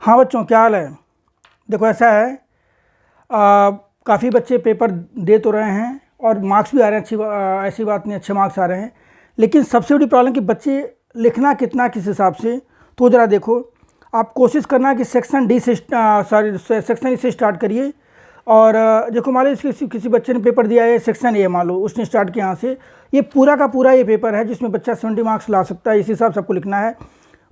हाँ बच्चों, क्या हाल है। देखो ऐसा है, काफ़ी बच्चे पेपर दे तो रहे हैं और मार्क्स भी आ रहे हैं, ऐसी बात नहीं, अच्छे मार्क्स आ रहे हैं। लेकिन सबसे बड़ी प्रॉब्लम कि बच्चे लिखना कितना किस हिसाब से। तो ज़रा देखो, आप कोशिश करना कि सेक्शन डी से सेक्शन ई से स्टार्ट करिए। और देखो, मान लो किसी बच्चे ने पेपर दिया है सेक्शन ए, मान लो उसने स्टार्ट किया यहाँ से, ये पूरा का पूरा ये पेपर है जिसमें बच्चा 70 मार्क्स ला सकता है। इस हिसाब से आपको लिखना है।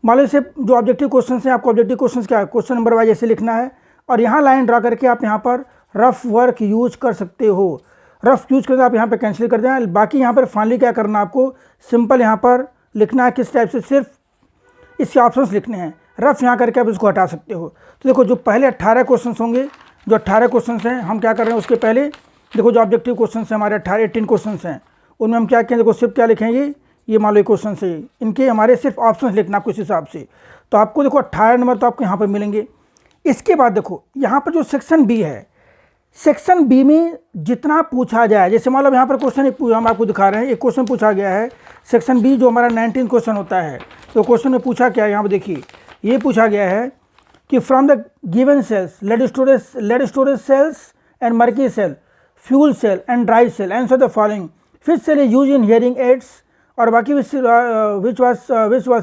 मान लो इसे जो ऑब्जेक्टिव क्वेश्चन हैं, आपको ऑब्जेक्टिव क्वेश्चन क्या क्वेश्चन नंबर वाइज ऐसे लिखना है और यहाँ लाइन ड्रा करके आप यहाँ पर रफ वर्क यूज कर सकते हो। रफ यूज करके आप यहाँ पे कैंसिल कर देना। बाकी यहाँ पर फाइनली क्या करना है, आपको सिंपल यहाँ पर लिखना है किस टाइप से, सिर्फ इसके ऑप्शंस लिखने हैं। रफ यहाँ करके आप इसको हटा सकते हो। तो देखो, जो पहले 18 क्वेश्चन होंगे, जो 18 क्वेश्चन हैं, हम क्या कर रहे हैं उसके पहले देखो, जो ऑब्जेक्टिव क्वेश्चन हैं हमारे 18 क्वेश्चन हैं, उनमें हम क्या करें, देखो सिर्फ क्या लिखेंगे, ये मान लो क्वेश्चन से इनके हमारे सिर्फ ऑप्शंस लिखना आपको इस हिसाब से। तो आपको देखो 18 नंबर तो आपको यहाँ पर मिलेंगे। इसके बाद देखो यहाँ पर जो सेक्शन बी है, सेक्शन बी में जितना पूछा जाए, जैसे मान लो यहाँ पर क्वेश्चन हम आपको दिखा रहे हैं, एक क्वेश्चन पूछा गया है सेक्शन बी, जो हमारा 19 क्वेश्चन होता है। तो क्वेश्चन में पूछा क्या है, यहाँ पर देखिए, ये पूछा गया है कि from the given cells lead storage cells and mercury cell, fuel cell and dry cell, answer the following, which cell is use in hearing aids, और बाकी which was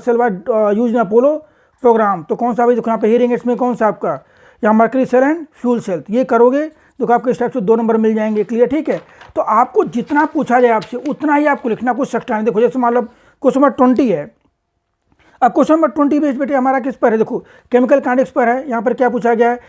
cell was use in Apollo program. तो कौन सा भाई, देखो यहाँ पे hearing aids में कौन सा आपका, यहाँ mercury cell and fuel cell. ये करोगे तो आपको इस टाइप से 2 नंबर मिल जाएंगे। क्लियर, ठीक है। तो आपको जितना पूछा जाए आपसे उतना ही आपको लिखना, कुछ एक्स्ट्रा नहीं। देखो जैसे मान लो क्वेश्चन नंबर 20 है, अब क्वेश्चन नंबर 20 बेटे हमारा किस पर है, देखो केमिकल काइनेटिक्स पर है। यहाँ पर क्या पूछा गया है,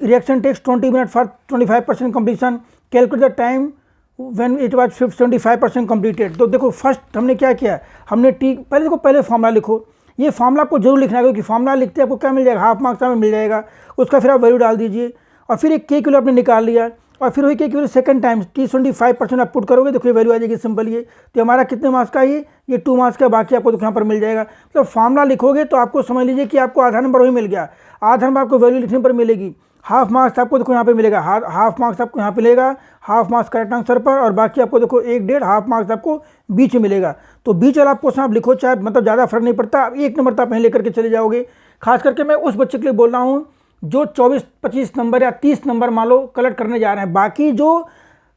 reaction takes 20 minute for 25% completion, calculate the time when it was 75% completed. तो देखो फर्स्ट हमने क्या किया, हमने पहले देखो, पहले फॉर्मूला लिखो। ये फॉर्मूला आपको जरूर लिखना है, क्योंकि फॉर्मूला लिखते आपको क्या मिल जाएगा, हाफ मार्क्स में मिल जाएगा। उसका फिर आप वैल्यू डाल दीजिए और फिर एक के किलो आपने निकाल लिया और फिर वही के किलो सेकंड टाइम 25% आप पुट करोगे, देखो ये वैल्यू आ जाएगी सिंपल। ये तो हमारा कितने मार्क्स का, ये 2 मार्क्स का, बाकी आपको यहाँ पर मिल जाएगा। तो फॉर्मूला लिखोगे तो आपको समझ लीजिए कि आपको आधा नंबर वही मिल गया। आधा नंबर आपको वैल्यू लिखने पर मिलेगी। हाफ मार्क्स आपको देखो यहाँ पे मिलेगा, हाफ मार्क्स आपको यहाँ पे मिलेगा, हाफ मार्क्स करेक्ट आंसर पर, और बाकी आपको देखो 1.5 हाफ मार्क्स आपको बीच में मिलेगा। तो बीच वाला क्वेश्चन आप लिखो, चाहे मतलब ज़्यादा फर्क नहीं पड़ता, 1 नंबर तो आप नहीं लेकर के चले जाओगे। खास करके मैं उस बच्चे के लिए बोल रहा हूँ जो 24-25 नंबर या 30 नंबर मान लो कलेक्ट करने जा रहे हैं। बाकी जो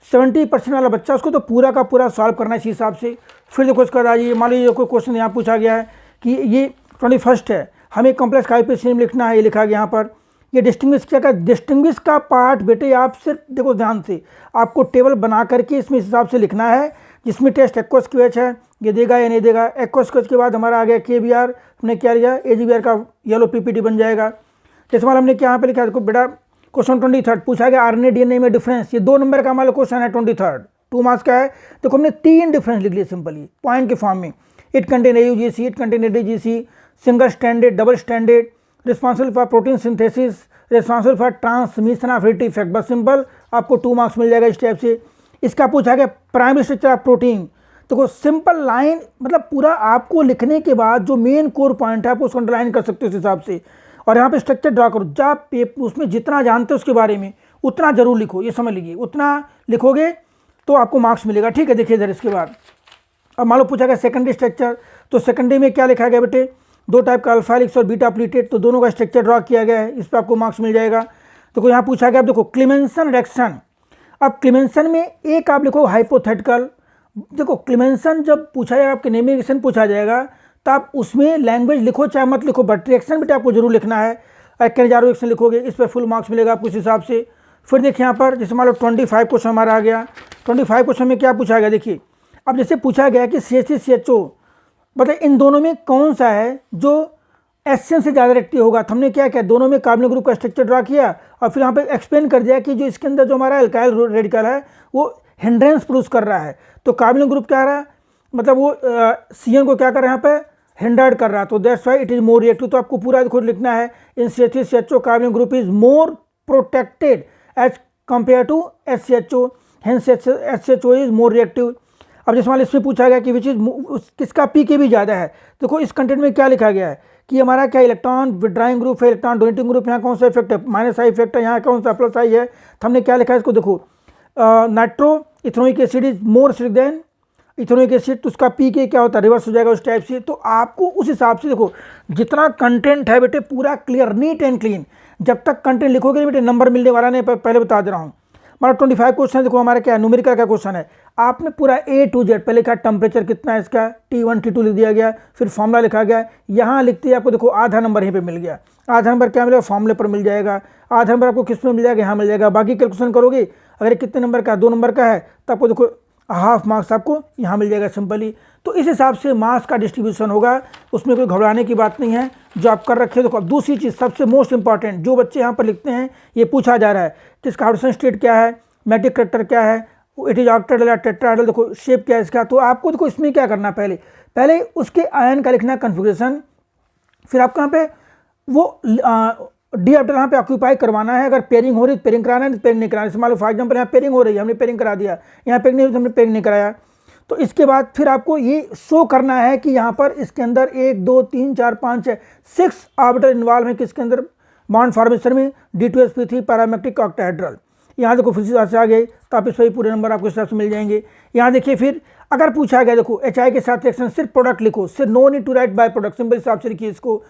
70% वाला बच्चा, उसको तो पूरा का पूरा सॉल्व करना है इस हिसाब से। फिर देखो उसके बाद आइए, मान लीजिए कोई क्वेश्चन यहाँ पूछा गया है कि ये 21 है, हमें कॉम्प्लेक्स हाइपोथेसिस लिखना है, ये लिखा गया यहाँ पर। ये डिस्टिंग्विश क्या का, डिस्टिंग्विश का पार्ट बेटे आप सिर्फ देखो ध्यान से, आपको टेबल बना करके इसमें इस हिसाब से लिखना है, जिसमें टेस्ट एक्वस क्यूएच है, ये देगा या नहीं देगा। एक्वस क्यूएच के बाद हमारा आ गया KBR, हमने क्या लिया, AGBR का येलो PPT बन जाएगा। जैसे मान हमने क्या यहाँ पे लिखा है, देखो बेटा क्वेश्चन 23 पूछा गया RNA DNA में डिफरेंस, ये 2 नंबर का हमारा क्वेश्चन है 23, 2 मार्क्स का है। देखो हमने 3 डिफरेंस लिख लिए सिंपली पॉइंट के फॉर्म में। It contain AUGC, it contain ADGC, single standard, double standard, responsible for protein synthesis, responsible for transmission of heredity effect. बस सिंपल आपको 2 मार्क्स मिल जाएगा इस टाइप से। इसका पूछा गया प्राइमरी स्ट्रक्चर ऑफ प्रोटीन। देखो सिंपल लाइन, मतलब पूरा आपको लिखने के बाद जो मेन कोर पॉइंट है आप उसको अंडरलाइन कर सकते हो इस हिसाब से। और यहाँ पे स्ट्रक्चर ड्रा करो, जब उसमें जितना जानते हो उसके बारे में उतना जरूर लिखो, ये समझ लीजिए, उतना लिखोगे तो आपको मार्क्स मिलेगा। ठीक है, देखिए इधर इसके बाद अब मान लो पूछा गया सेकेंडरी स्ट्रक्चर। तो सेकेंडरी में क्या लिखा गया बेटे, 2 टाइप का अल्फा हेलिक्स और बीटा प्लीटेड, तो दोनों का स्ट्रक्चर ड्रा किया गया है, इस पर आपको मार्क्स मिल जाएगा। तो यहाँ पूछा गया, अब देखो क्लेमेंसन रिएक्शन। अब क्लेमेंसन में एक आप लिखो हाइपोथेटिकल। देखो क्लेमेंसन जब पूछा जाएगा, आपके नेमिंग रिएक्शन पूछा जाएगा, तो आप उसमें लैंग्वेज लिखो चाहे मत लिखो, बट रिएक्शन बेटे आपको जरूर लिखना है। कैनजारो रिएक्शन लिखोगे, इस पर फुल मार्क्स मिलेगा आपको इस हिसाब से। फिर देखिए यहाँ पर जैसे मान लो 25 क्वेश्चन हमारा आ गया। 25 क्वेश्चन में क्या पूछा गया, देखिए अब जैसे पूछा गया कि CH3CHO, मतलब इन दोनों में कौन सा है जो HCN से ज़्यादा रिएक्टिव होगा। तो हमने क्या किया, दोनों में कार्बोनिल ग्रुप का स्ट्रक्चर ड्रा किया और फिर यहाँ पे एक्सप्लेन कर दिया कि जो इसके अंदर जो हमारा एल्काइल रेडिकल है वो हिंड्रेंस प्रोड्यूस कर रहा है। तो कार्बोनिल ग्रुप क्या रहा है, मतलब वो CN को क्या कर रहा है, यहाँ पे हिंडर्ड कर रहा है, तो that's why it is more reactive. तो आपको पूरा खुद लिखना है, in CH3CHO carbonyl group is more protected as compare to HCHO, hence HCHO is more reactive. अब जैसे मान इसमें पूछा गया कि विच इज किसका pKb ज़्यादा है। देखो इस कंटेंट में क्या लिखा गया है कि हमारा क्या इलेक्ट्रॉन विड्राइंग ग्रुप है, इलेक्ट्रॉन डोनेटिंग ग्रुप, यहाँ कौन सा इफेक्ट है, -I इफेक्ट है, यहाँ कौन सा +I है। तो हमने क्या लिखा है इसको, देखो nitro ethanoic acid is more acidic than ethanoic acid, तो उसका पी के क्या होता है, रिवर्स हो जाएगा उस टाइप से। तो आपको उस हिसाब से देखो, जितना कंटेंट है बेटे पूरा क्लियर, नीट एंड क्लीन। जब तक कंटेंट लिखोगे बेटे नंबर मिलने वाला नहीं, पहले बता दे रहा हूँ। हमारा 25 क्वेश्चन देखो, हमारा क्या न्यूमेरिकल का क्वेश्चन है। आपने पूरा A to Z पहले लिखा, टेम्परेचर कितना है इसका, T1 T2 लिख दिया गया, फिर फॉर्मूला लिखा गया। यहाँ लिखते ही आपको देखो आधा नंबर यहीं पे मिल गया। आधा नंबर क्या मिलेगा, फॉर्मूले पर मिल जाएगा। आधा नंबर आपको किस में मिल जाएगा, यहाँ मिल जाएगा। बाकी कैलकुलेशन करोगे, अगर कितने नंबर का, 2 नंबर का है, तो आपको देखो हाफ मार्क्स आपको यहाँ मिल जाएगा सिंपली। तो इस हिसाब से मार्क्स का डिस्ट्रीब्यूशन होगा, उसमें कोई घबराने की बात नहीं है, जो आप कर रखे हो। देखो अब दूसरी चीज़ सबसे मोस्ट इंपॉर्टेंट, जो बच्चे यहाँ पर लिखते हैं ये पूछा जा रहा है कि इसका हाइड्रोजन स्टेट क्या है, मैट्रिक करेक्टर क्या है, इट इज ऑक्टेहेड्रल या टेट्राहेड्रल, देखो शेप क्या है इसका। तो आपको देखो इसमें क्या करना, पहले उसके आयन का लिखना कन्फिग्रेशन, फिर आपको यहाँ पे वो डी ऑर्बिटल यहाँ पे ऑक्यूपाई करवाना है। अगर पेयरिंग हो रही है पेयरिंग कराना है, पेयरिंग नहीं कराना। मान लो फॉर एग्जाम्पल यहाँ पेयरिंग हो रही है, हमने पेयरिंग करा दिया, यहाँ पेयरिंग नहीं हुई तो हमने पेयरिंग नहीं कराया। तो इसके बाद फिर आपको ये शो करना है कि यहाँ पर इसके अंदर 1 2 3 4 5 6 ऑर्बिटल इन्वॉल्व है किसके अंदर, बॉन्ड फॉर्मेशन में, D2sp3 पैरामेट्रिक ऑक्टाहेड्रल। यहाँ देखो फिर से आ गए, तो आप इस पर पूरे नंबर आपको इस हिसाब से मिल जाएंगे। यहाँ देखिए फिर अगर पूछा गया, देखो HI के साथ रिएक्शन, सिर्फ प्रोडक्ट लिखो, सिर्फ no need to write by product, simple हिसाब से लिखिए इसको।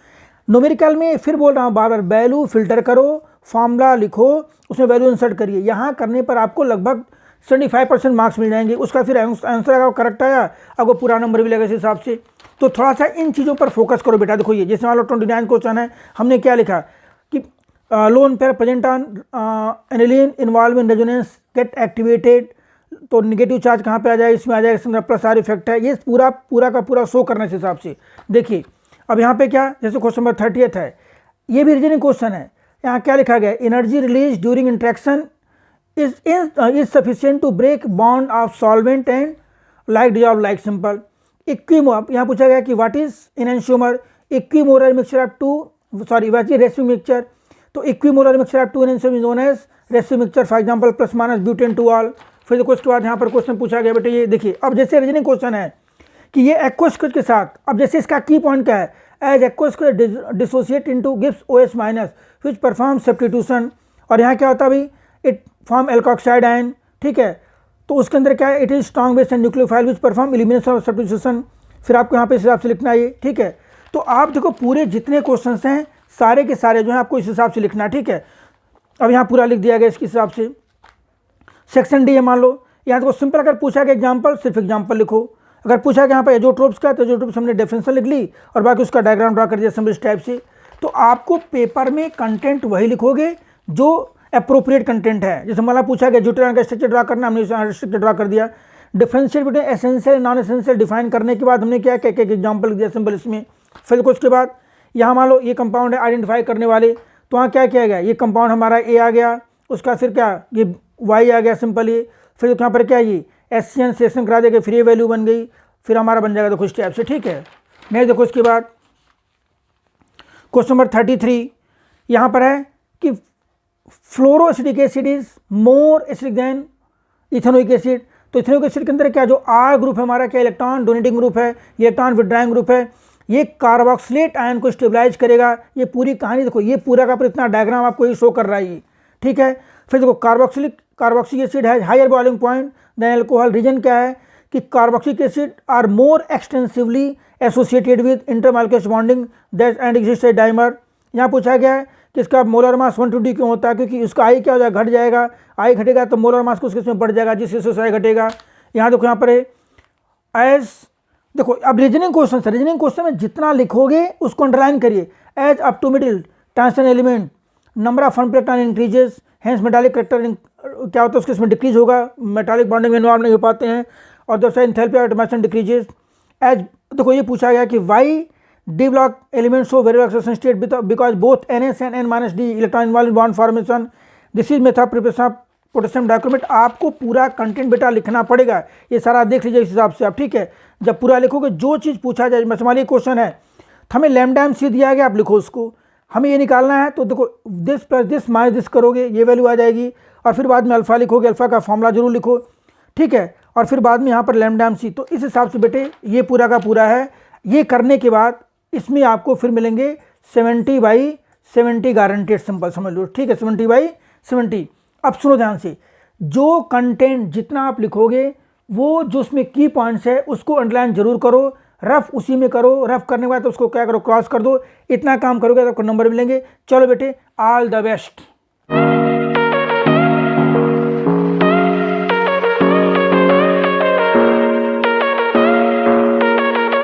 न्यूमेरिकल में फिर बोल रहा हूँ बार बार, वैल्यू फिल्टर करो, फॉर्मूला लिखो, उसमें वैल्यू इंसर्ट करिए। यहाँ करने पर आपको लगभग 75% मार्क्स मिल जाएंगे। उसका फिर आंसर अगर करेक्ट आया, आपको पूरा नंबर मिलेगा इस हिसाब से। तो थोड़ा सा इन चीज़ों पर फोकस करो बेटा। देखो ये जैसे मान लो 29 क्वेश्चन है, हमने क्या लिखा कि lone pair present on aniline involve in resonance gate activated, तो निगेटिव चार्ज कहाँ पे आ जाएगा, इसमें आ जाएगा, इसमें प्लस आर इफेक्ट है। ये पूरा का पूरा शो करना इस हिसाब से। देखिए अब यहाँ पे क्या, जैसे क्वेश्चन नंबर 30 है, ये भी रीजनिंग क्वेश्चन है। यहाँ क्या लिखा गया, energy release during interaction is sufficient to break bond of solvent and like dissolve like simple. Equimolar, यहाँ पूछा गया कि what is enantiomer, equimolar mixture of two, sorry वैसे रेसिव मिक्सचर, तो equimolar mixture of two enantiomer is known as रेसिव mixture, for example plus minus butan two ol. फिर देखो उसके बाद यहाँ पर क्वेश्चन पूछा गया बेटे, ये देखिए अब जैसे रीजनिंग क्वेश्चन है कि ये एक्वस स्क्वायर के साथ, अब जैसे इसका की पॉइंट क्या है, as aqueous square dissociate into gives OH minus which perform substitution, और यहाँ क्या होता है भाई, इट फॉर्म एल्कोक्साइड आयन, ठीक है। तो उसके अंदर क्या है, it is strong base and nucleophile which perform elimination और सब्स्टिट्यूशन। फिर आपको यहाँ पे इस हिसाब से लिखना है ये, ठीक है। तो आप देखो पूरे जितने क्वेश्चन हैं सारे के सारे जो है आपको इस हिसाब से लिखना है, ठीक है। अब यहाँ पूरा लिख दिया गया इसके हिसाब से। सेक्शन डी है, मान लो यहाँ देखो सिंपल, अगर पूछा गया एग्जाम्पल, सिर्फ एग्जाम्पल लिखो। अगर पूछा गया यहाँ पर एजोट्रोप्स का, तो एजोट्रोप्स हमने डेफिनेशन लिख ली और बाकी उसका डायग्राम ड्रा कर दिया सिंपल इस टाइप से। तो आपको पेपर में कंटेंट वही लिखोगे जो अप्रोप्रिएट कंटेंट है। जैसे मतलब पूछा गया ज्यूटेरॉन का स्ट्रक्चर ड्रा करना, हमने स्ट्रक्चर ड्रा कर दिया। Differentiate between essential non essential define करने के बाद हमने क्या क्या एग्जाम्पल दिया सिंपल इसमें। फिर उसके बाद यहाँ मान लो ये कंपाउंड है आइडेंटिफाई करने वाले, तो वहाँ क्या किया गया, ये कंपाउंड हमारा ए आ गया, उसका फिर क्या ये वाई आ गया सिंपल ये। फिर यहाँ पर क्या ये SCN सेक्शन करा देगा, फिर ये वैल्यू बन गई, फिर हमारा बन जाएगा देखो इस टाइप से, ठीक है। नेक्स्ट देखो इसके बाद क्वेश्चन नंबर 33 यहाँ पर है कि fluoroacetic acid is more acidic than ethanoic acid. तो इथेनोइक एसिड के अंदर क्या जो R ग्रुप है हमारा क्या इलेक्ट्रॉन डोनेटिंग ग्रुप है, इलेक्ट्रॉन विड्राइंग ग्रुप है, ये कार्बोक्सिलेट आयन को स्टेबलाइज करेगा। ये पूरी कहानी देखो, ये पूरा का पूरा इतना डायग्राम आपको ये शो कर रहा है ये, ठीक है। फिर देखो कार्बोक्सिलिक एसिड है higher boiling point than alcohol. Reason क्या है कि carboxylic acid are more extensively associated with intermolecular bonding that and exist a dimer. यहाँ पूछा गया है कि इसका मोलर मास 120 क्यों होता है, क्योंकि उसका आई क्या हो जाएगा, घट जाएगा। आई घटेगा तो मोलर मास कुछ किसमें बढ़ जाएगा, जिससे सोसाई घटेगा। यहाँ देखो यहाँ पर एज देखो अब रीजनिंग क्वेश्चन है, रीजनिंग क्वेश्चन में जितना लिखोगे उसको अंडरलाइन करिए। As up to middle transition element number of fun proton increases, hence metallic character क्या होता है उसके इसमें डिक्रीज होगा, मेटालिक बॉन्डिंग में इन्वॉल्व नहीं हो पाते हैं। और दूसरा enthalpy of atomic decreases. As देखो ये पूछा गया कि why d block element show very oxidation state because both NS and N-D electron involve bond formation, this is method preparation of potassium dichromate. आपको पूरा कंटेंट बेटा लिखना पड़ेगा, ये सारा देख लीजिए इस हिसाब से आप, ठीक है। जब पूरा लिखोगे जो चीज़ पूछा जाए, मान क्वेश्चन है हमें लैम्डा एम सी दिया गया, आप लिखो उसको, हमें ये निकालना है तो देखो this plus this minus this करोगे, ये वैल्यू आ जाएगी। और फिर बाद में अल्फा लिखोगे, अल्फा का फॉर्मूला जरूर लिखो, ठीक है। और फिर बाद में यहाँ पर लैम्डा एम सी, तो इस हिसाब से बेटे ये पूरा का पूरा है। ये करने के बाद इसमें आपको फिर मिलेंगे 70/70 गारंटेड, सिंपल समझ लो, ठीक है। 70/70। अब सुनो ध्यान से, जो कंटेंट जितना आप लिखोगे वो जो उसमें की पॉइंट्स है उसको अंडरलाइन जरूर करो, रफ उसी में करो, रफ करने के बाद तो उसको क्या करो, क्रॉस कर दो। इतना काम करोगे तो आपको नंबर मिलेंगे। चलो बेटे, ऑल द बेस्ट।